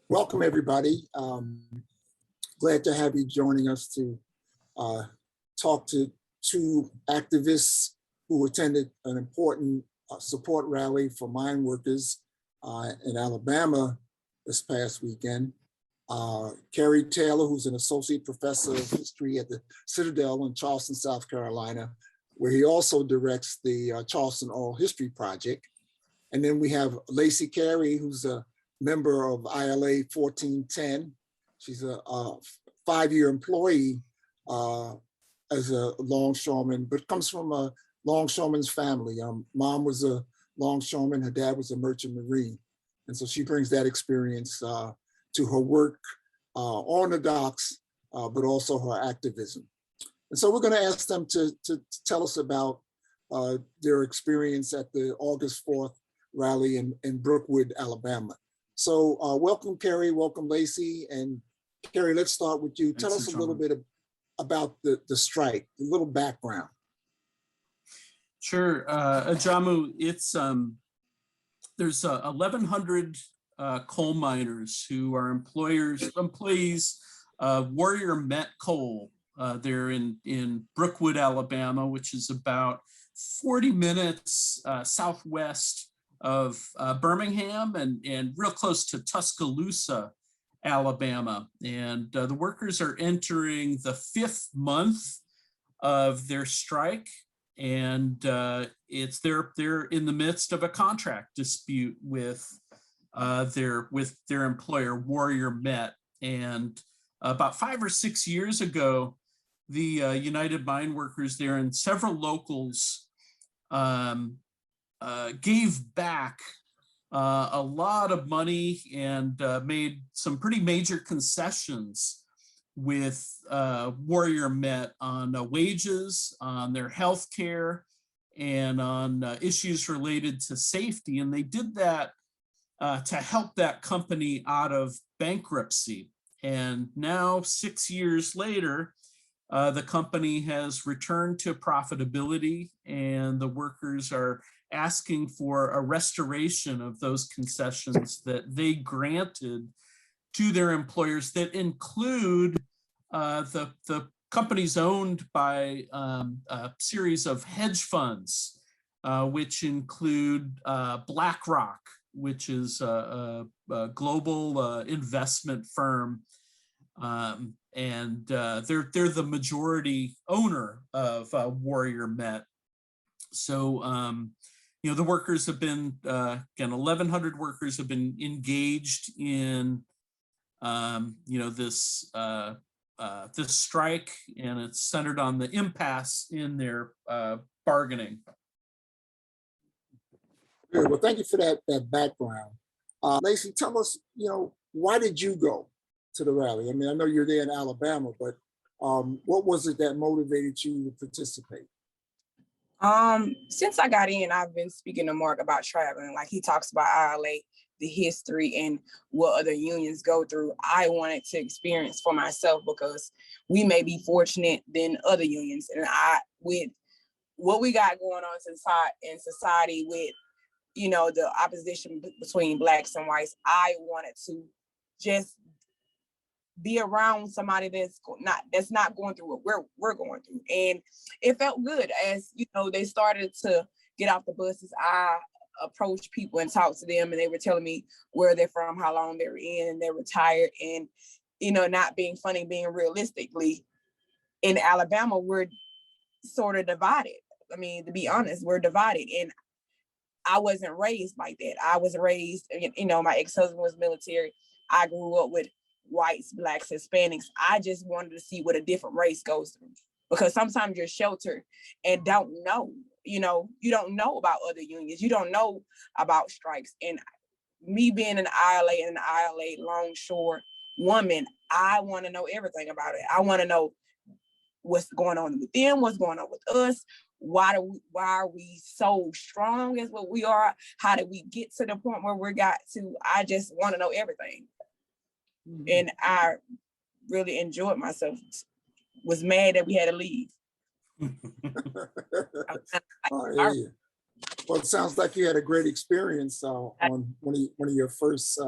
Welcome, everybody. Glad to have you joining us to talk to two activists who attended an important support rally for mine workers in Alabama this past weekend. Kerry Taylor, who's an associate professor of history at the Citadel in Charleston, South Carolina, where he also directs the Charleston Oral History Project. And then we have Lacey Carey, who's a member of ILA 1410. She's a 5-year employee as a longshoreman, but comes from a longshoreman's family. Mom was a longshoreman, her dad was a merchant marine. And so she brings that experience to her work on the docks, but also her activism. And so we're gonna ask them to tell us about their experience at the August 4th rally in Brookwood, Alabama. So welcome, Kerry, welcome, Lacey. And Kerry, let's start with you. Tell us a little bit about the strike, a little background. Sure, Ajamu, it's, there's 1,100 coal miners who are employees of Warrior Met Coal. They're in Brookwood, Alabama, which is about 40 minutes southwest of Birmingham and real close to Tuscaloosa, Alabama. And the workers are entering the 5th month of their strike. And they're in the midst of a contract dispute with their employer, Warrior Met. And about 5 or 6 years ago, the United Mine Workers there and several locals gave back a lot of money and made some pretty major concessions with Warrior Met on wages, on their health care, and on issues related to safety. And they did that to help that company out of bankruptcy. And now, 6 years later, the company has returned to profitability, and the workers are asking for a restoration of those concessions that they granted to their employers that include the companies owned by a series of hedge funds, which include BlackRock, which is a global investment firm. And they're the majority owner of Warrior Met. So, you know, the workers have been, again, 1,100 workers have been engaged in, you know, this strike, and it's centered on the impasse in their bargaining. Good. Well, thank you for that background. Lacey, tell us, you know, why did you go to the rally? I mean, I know you're there in Alabama, but what was it that motivated you to participate? Since I got in, I've been speaking to Mark about traveling. Like, he talks about ILA, the history, and what other unions go through. I wanted to experience for myself because we may be fortunate than other unions. And with what we got going on in society with, you know, the opposition between Blacks and whites, I wanted to just be around somebody that's not going through what we're going through. And it felt good. As you know, they started to get off the buses, I approached people and talked to them, and they were telling me where they're from, how long they were in, and they're retired. And, you know, not being funny, being realistically, in Alabama, we're sort of divided. I mean, to be honest, we're divided. And I wasn't raised like that. I was raised, you know, my ex-husband was military. I grew up with whites, Blacks, Hispanics. I just wanted to see what a different race goes through, because sometimes you're sheltered and don't know, you know, you don't know about other unions. You don't know about strikes. And me being an ILA and an ILA Longshore woman, I want to know everything about it. I want to know what's going on with them, what's going on with us. Why are we so strong as what we are? How did we get to the point where we got to? I just want to know everything. And I really enjoyed myself. Was mad that we had to leave. Well, it sounds like you had a great experience on one of your first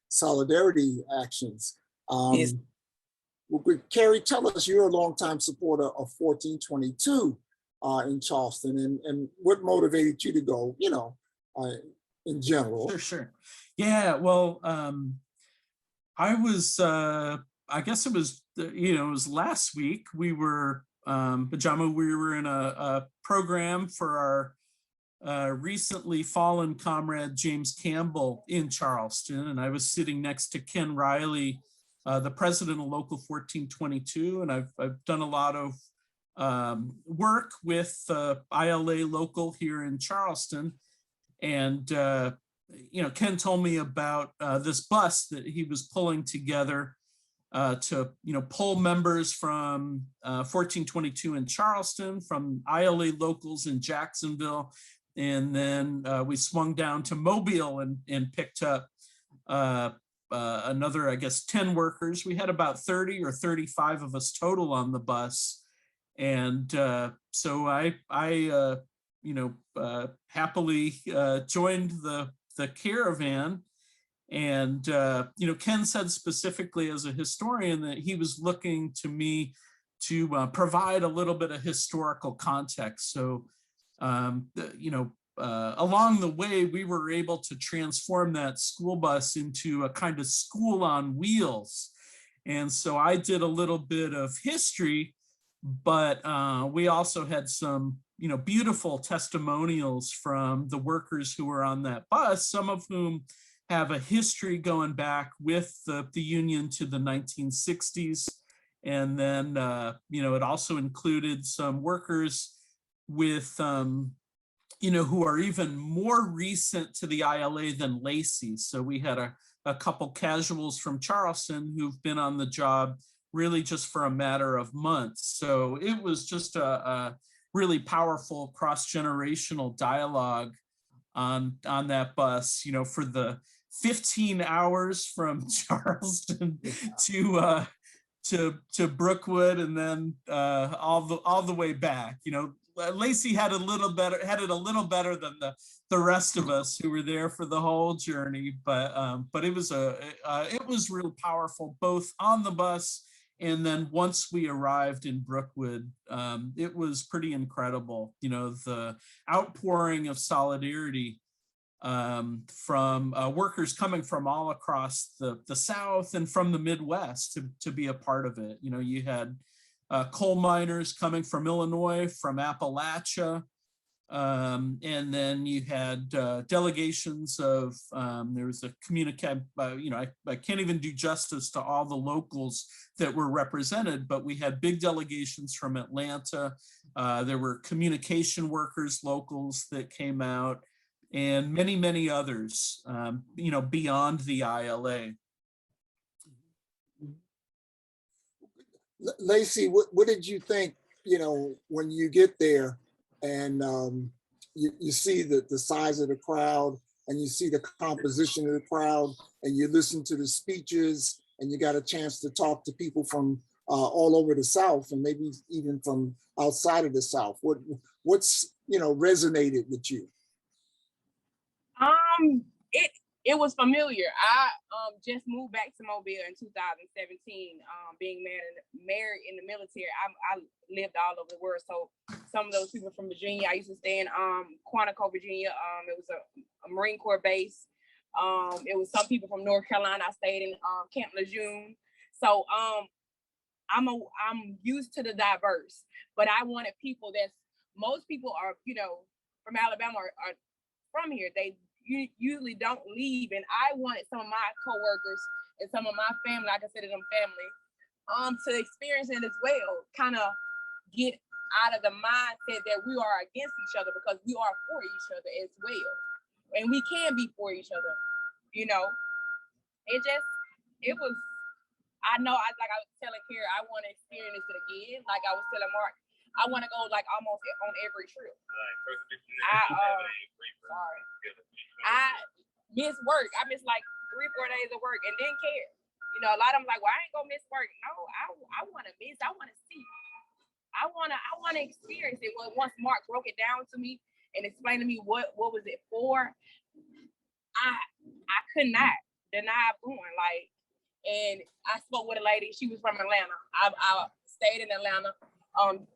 solidarity actions. Yes. Kerry, tell us, you're a longtime supporter of 1422 in Charleston, and what motivated you to go, in general? Sure. Yeah, well, I was, I guess it was, it was last week. We were, Pajama, we were in a program for our recently fallen comrade James Campbell in Charleston, and I was sitting next to Ken Riley, the president of Local 1422, and I've done a lot of work with ILA Local here in Charleston, and Ken told me about this bus that he was pulling together to pull members from 1422 in Charleston, from ILA locals in Jacksonville, and then we swung down to Mobile and picked up another, I guess, 10 workers. We had about 30 or 35 of us total on the bus. And so I happily joined the caravan. And, Ken said specifically as a historian that he was looking to me to provide a little bit of historical context. So, along the way, we were able to transform that school bus into a kind of school on wheels. And so I did a little bit of history, but we also had some, beautiful testimonials from the workers who were on that bus, some of whom have a history going back with the union to the 1960s. And then, it also included some workers with, who are even more recent to the ILA than Lacey. So we had a couple casuals from Charleston who've been on the job really just for a matter of months. So it was just a really powerful cross-generational dialogue on that bus, for the 15 hours from Charleston to Brookwood, and then all the way back. Lacey had it a little better than the rest of us who were there for the whole journey, but it was real powerful, both on the bus and then once we arrived in Brookwood. It was pretty incredible, the outpouring of solidarity from workers coming from all across the South and from the Midwest to be a part of it. You had coal miners coming from Illinois, from Appalachia, and then you had delegations of, there was a I can't even do justice to all the locals that were represented, but we had big delegations from Atlanta. There were communication workers, locals that came out, and many, many others, beyond the ILA. Lacey, what did you think, when you get there and you see the size of the crowd and you see the composition of the crowd and you listen to the speeches and you got a chance to talk to people from all over the South and maybe even from outside of the South? What's resonated with you? It was familiar. I just moved back to Mobile in 2017. Being married in the military, I lived all over the world. So some of those people from Virginia, I used to stay in Quantico, Virginia. It was a Marine Corps base. It was some people from North Carolina. I stayed in Camp Lejeune. So I'm used to the diverse, but I wanted people most people are, from Alabama are from here. They usually don't leave, and I wanted some of my coworkers and some of my family, I consider them family, to experience it as well. Kind of get out of the mindset that we are against each other, because we are for each other as well, and we can be for each other. It was. I know. Like I was telling Kerry, I want to experience it again. Like I was telling Mark, I want to go like almost on every trip. I miss work. I miss like 3-4 days of work and didn't care. A lot of them like, well, I ain't gonna miss work. No, I want to miss. I want to see. I want to experience it. Once Mark broke it down to me and explained to me what was it for, I could not. denied born. Like, and I spoke with a lady, she was from Atlanta. I stayed in Atlanta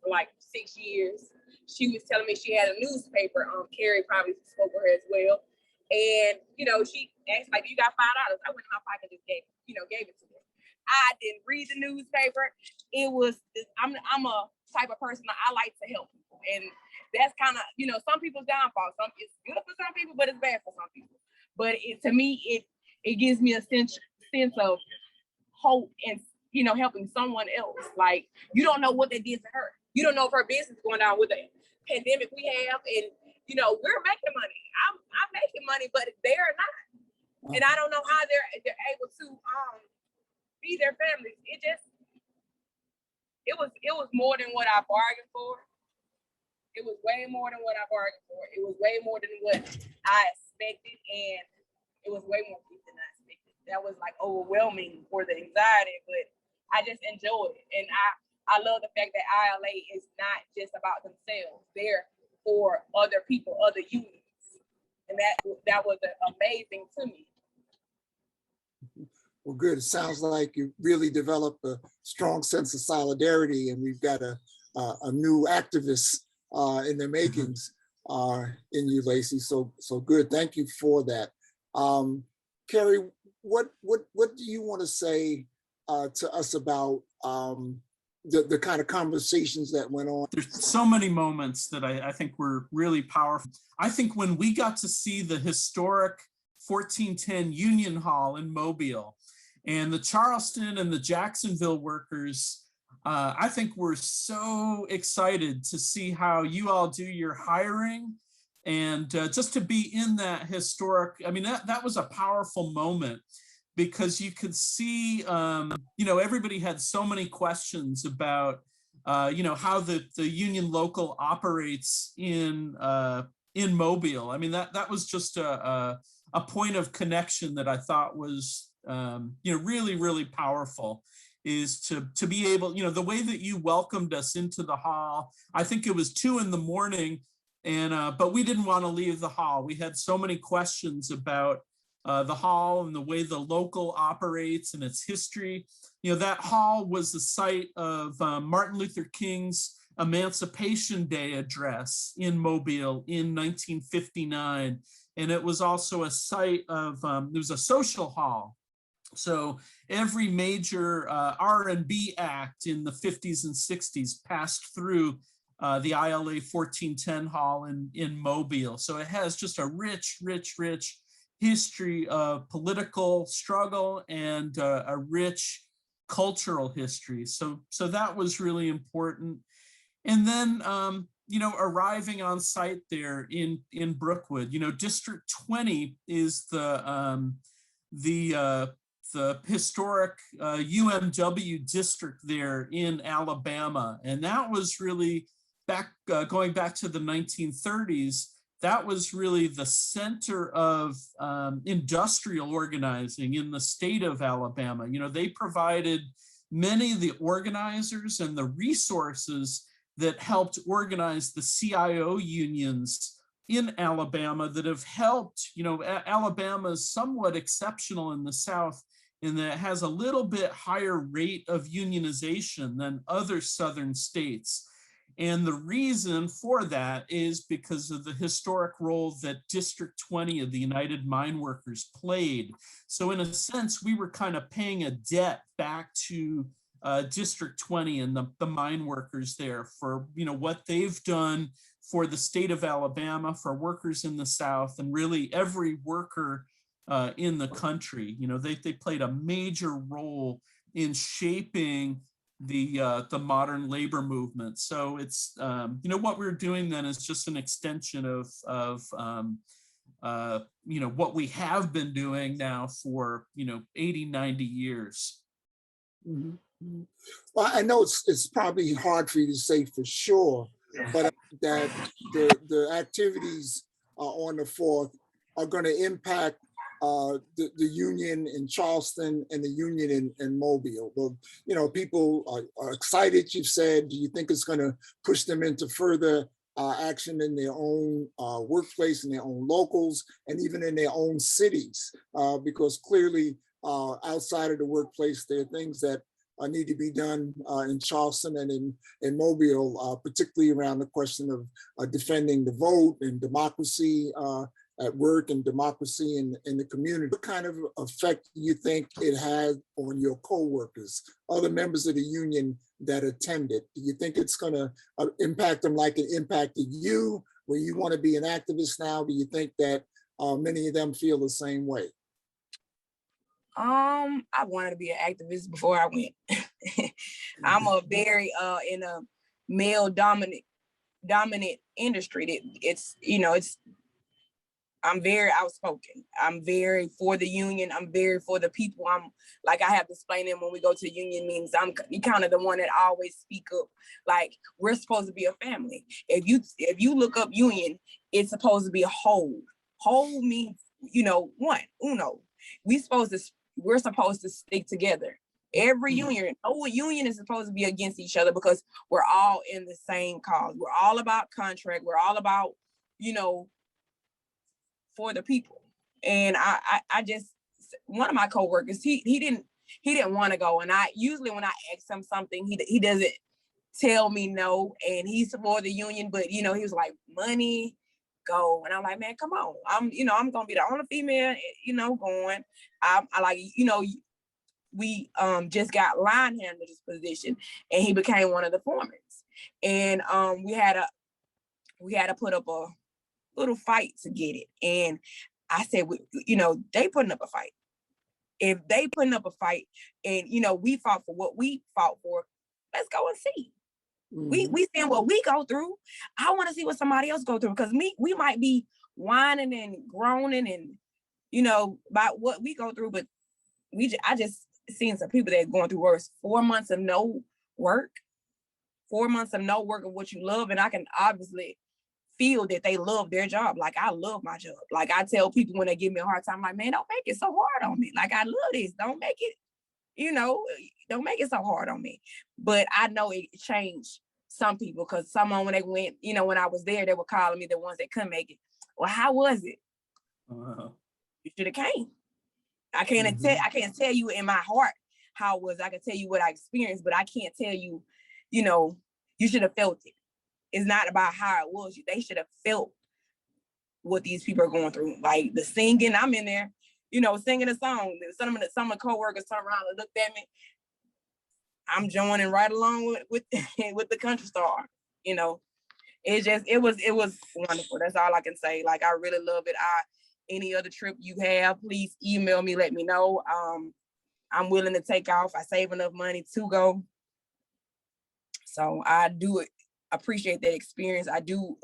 like 6 years. She was telling me she had a newspaper. Kerry probably spoke with her as well. And, you know, she asked, like, you got $5? I went in my pocket and just gave it to her. I didn't read the newspaper. I'm a type of person that I like to help people. And that's kind of, you know, some people's downfall. It's good for some people, but it's bad for some people. But to me, it gives me a sense of hope and, you know, helping someone else. Like, you don't know what they did to her. You don't know if her business is going down with the pandemic we have. And, you know, we're making money. I'm making money, but they're not. And I don't know how they're able to feed their families. It was more than what I bargained for. It was way more than what I bargained for. It was way more than what I expected, and it was way more than I expected. That was like overwhelming for the anxiety, but I just enjoyed it. And I love the fact that ILA is not just about themselves. They're for other people, other unions. And that was amazing to me. Well, good. It sounds like you really developed a strong sense of solidarity, and we've got a new activist in the makings in you, Lacey. So good. Thank you for that. Kerry, what do you want to say to us about the kind of conversations that went on? There's so many moments that I think were really powerful. I think when we got to see the historic 1410 Union Hall in Mobile, and the Charleston and the Jacksonville workers, I think we're so excited to see how you all do your hiring, and just to be in that historic, I mean, that was a powerful moment, because you could see, you know, everybody had so many questions about, you know, how the union local operates in Mobile. I mean, that was just a point of connection that I thought was, you know, really, really powerful, is to be able, you know, the way that you welcomed us into the hall. I think it was 2 a.m, and but we didn't want to leave the hall. We had so many questions about the hall and the way the local operates and its history. You know, that hall was the site of Martin Luther King's Emancipation Day address in Mobile in 1959. And it was also a site of, it was a social hall. So every major R&B act in the 50s and 60s passed through the ILA 1410 hall in Mobile. So it has just a rich, rich, rich history of political struggle and a rich cultural history. So that was really important. And then, you know, arriving on site there in Brookwood, you know, District 20 is the historic UMW district there in Alabama. And that was really going back to the 1930s, that was really the center of industrial organizing in the state of Alabama. You know, they provided many of the organizers and the resources that helped organize the CIO unions in Alabama that have helped, you know, Alabama is somewhat exceptional in the South in that it has a little bit higher rate of unionization than other Southern states. And the reason for that is because of the historic role that District 20 of the United Mine Workers played. So in a sense, we were kind of paying a debt back to District 20 and the mine workers there for, you know, what they've done for the state of Alabama, for workers in the South, and really every worker in the country. You know, they played a major role in shaping the modern labor movement. So it's, you know, what we're doing then is just an extension of you know, what we have been doing now for, you know, 80, 90 years. Mm-hmm. Well, I know it's probably hard for you to say for sure, but that the activities on the 4th are going to impact the union in Charleston and the union in Mobile. Well, you know, people are excited, you've said. Do you think it's going to push them into further action in their own workplace, in their own locals, and even in their own cities, because clearly outside of the workplace, there are things that need to be done in Charleston and in Mobile, particularly around the question of defending the vote and democracy at work and democracy in the community. What kind of effect do you think it had on your co-workers, other members of the union that attended? Do you think it's going to impact them like it impacted you, where you want to be an activist now? Do you think that many of them feel the same way? I wanted to be an activist before I went. I'm a very in a male dominant industry. I'm very outspoken. I'm very for the union. I'm very for the people. I'm like, I have to explain them when we go to union meetings. I'm kind of the one that always speak up. Like, we're supposed to be a family. If you look up union, it's supposed to be a whole. Whole means, one, uno. We're supposed to stick together. Every union, no union is supposed to be against each other, because we're all in the same cause. We're all about contract. We're all about, for the people. And I just, one of my coworkers, he didn't want to go. And I usually, when I ask him something, he doesn't tell me no. And he's for the union, but he was like, money, go. And I'm like, man, come on. I'm gonna be the only female, going. We just got line handler's position, and he became one of the foremen. And we had to put up a little fight to get it. And I said, they putting up a fight. If they putting up a fight, and we fought for what we fought for, let's go and see. Mm-hmm. We seeing what we go through. I want to see what somebody else go through, because we might be whining and groaning and about what we go through, but I just seen some people that are going through worse. 4 months of no work, 4 months of no work of what you love, and I can obviously feel that they love their job. Like, I love my job. Like, I tell people when they give me a hard time, like, man, don't make it so hard on me. Like, I love this. Don't make it, don't make it so hard on me. But I know it changed some people, because someone, when they went, when I was there, they were calling me the ones that couldn't make it. Well, how was it? You should have came. I can't tell you in my heart how it was. I can tell you what I experienced, but I can't tell you, you should have felt it. It's not about how it was. They should have felt what these people are going through. Like the singing, I'm in there, singing a song. Some of the coworkers turned around and looked at me. I'm joining right along with the country star. It was wonderful. That's all I can say. Like, I really love it. Any other trip you have, please email me, let me know. I'm willing to take off. I save enough money to go. So I do appreciate that experience. I do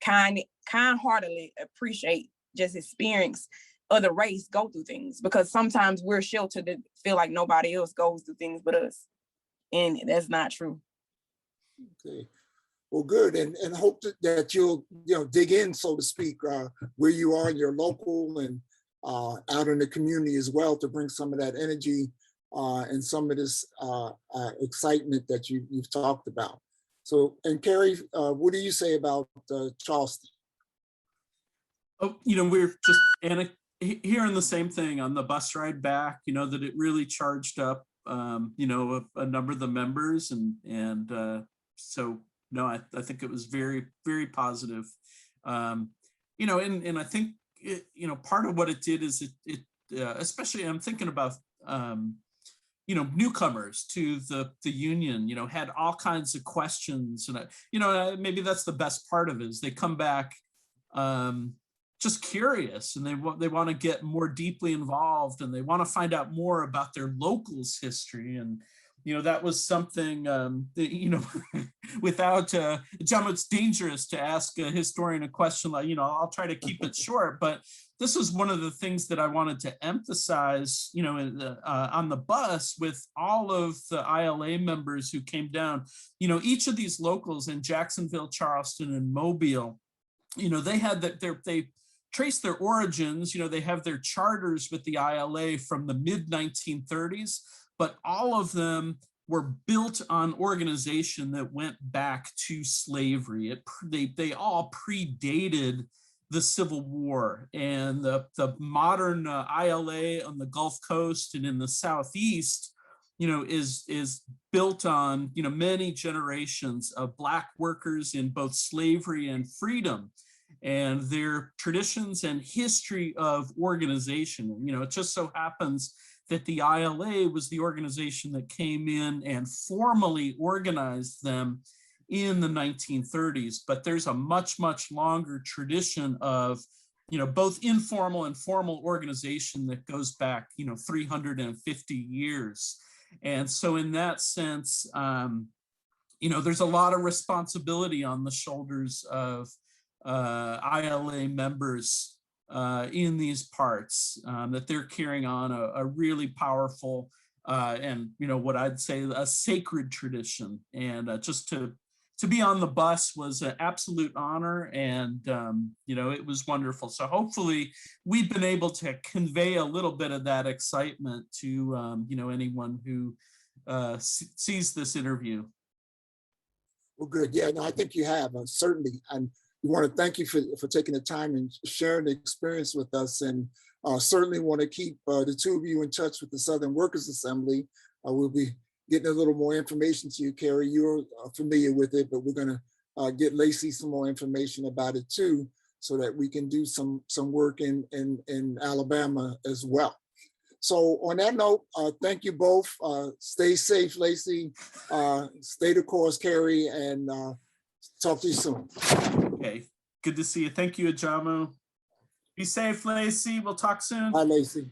kind-heartedly appreciate just experience other race go through things, because sometimes we're sheltered to feel like nobody else goes through things but us. And that's not true. Okay. Well, good, and hope that you'll dig in, so to speak, where you are in your local and out in the community as well, to bring some of that energy and some of this excitement that you've talked about. So, and Kerry, what do you say about Charleston? Oh, we're just hearing the same thing on the bus ride back. That it really charged up, a number of the members, and so. No, I think it was very, very positive. And I think, part of what it did is it especially I'm thinking about, newcomers to the union, had all kinds of questions. And, maybe that's the best part of it, is they come back just curious, and they want to get more deeply involved, and they want to find out more about their local's history. And that was something without John, it's dangerous to ask a historian a question like, I'll try to keep it short, but this was one of the things that I wanted to emphasize, on the bus with all of the ILA members who came down. Each of these locals in Jacksonville, Charleston, and Mobile, they had they trace their origins, they have their charters with the ILA from the mid 1930s. But all of them were built on organization that went back to slavery. They all predated the Civil War, and the modern ILA on the Gulf Coast and in the Southeast, is built on, many generations of Black workers in both slavery and freedom, and their traditions and history of organization. It just so happens that the ILA was the organization that came in and formally organized them in the 1930s, but there's a much, much longer tradition of, both informal and formal organization that goes back, 350 years. And so in that sense, there's a lot of responsibility on the shoulders of ILA members in these parts, that they're carrying on a really powerful and what I'd say a sacred tradition. And just to be on the bus was an absolute honor, and it was wonderful. So hopefully we've been able to convey a little bit of that excitement to anyone who sees this interview. Well, good. Yeah, no, I think you have, certainly. And we want to thank you for taking the time and sharing the experience with us, and certainly want to keep the two of you in touch with the Southern Workers Assembly. We'll be getting a little more information to you, Kerry. You're familiar with it, but we're going to get Lacey some more information about it too, so that we can do some work in Alabama as well. So on that note, thank you both. Stay safe, Lacey. Stay the course, Kerry, and talk to you soon. Okay, good to see you. Thank you, Ajamu. Be safe, Lacey. We'll talk soon. Bye, Lacey.